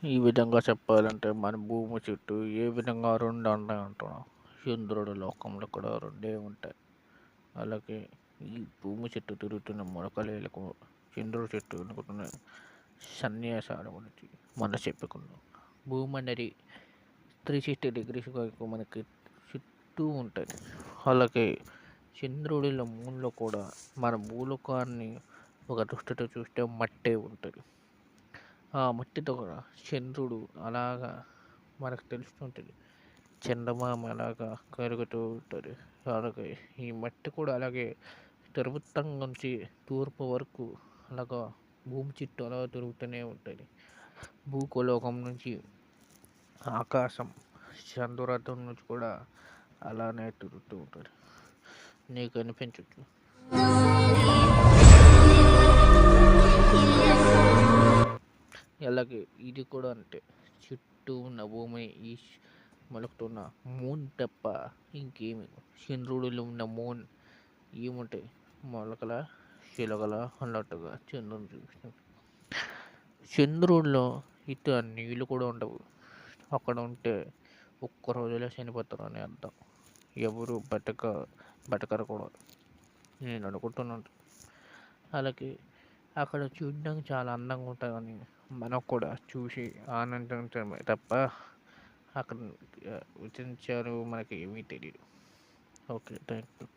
ఈ విధంగా చెప్పాలంటే మన భూమి చుట్టూ ఏ విధంగా 2 ఉంటాయి అంటున్నాం. చంద్రుడి లోకంలో కూడా 2 ఉంటాయి. అలాగే ఈ భూమి చుట్టూ తిరుగుతున్న మొలకలకు చంద్రుడి చుట్టూ తిరుగుతున్న సన్యాసాల గురించి మనం చెప్పుకున్నాం. భూమి అనేది 360 డిగ్రీస్ వరకు మనకి చుట్టూ ఉంటుంది. అలాగే చంద్రుడిలో మూన్లో కూడా మన భూలోకాన్ని ఒక దృష్టితో చూస్తే మట్టే ఉంటుంది. ఆ మట్టితో కూడా చంద్రుడు అలాగా మనకు తెలుస్తుంటుంది. చందమామ అలాగా కరుగుతూ ఉంటుంది. అలాగే ఈ మట్టి కూడా అలాగే ఉత్తరం నుంచి తూర్పు వరకు అలాగా భూమి చుట్టూ అలా తిరుగుతూనే ఉంటుంది. భూగోళకం నుంచి ఆకాశం చంద్రరథం నుంచి కూడా అలానే తిరుగుతూ ఉంటుంది. నీకు అనిపించచ్చు అలాగే ఇది కూడా అంటే చుట్టూ ఉన్న భూమి ఈ మొలుకుతున్న మూన్ తప్ప ఇంకేమి చంద్రుడిలో ఉన్న మూన్ ఏముంటాయి మొలకల చిలకల అన్నట్టుగా చంద్రుని చూపిస్తుంది. చంద్రుడిలో ఇటు నీళ్ళు కూడా ఉండవు. అక్కడ ఉంటే ఒక్క రోజులో చనిపోతారు అని అర్థం. ఎవరు బతకరు కూడా నేను అనుకుంటున్నాను. అలాగే అక్కడ చూడడానికి చాలా అందంగా ఉంటుందని మనం కూడా చూసి ఆనందించడమే తప్ప అక్కడ విధించారు మనకి ఏమీ తెలియదు. Okay, thank you.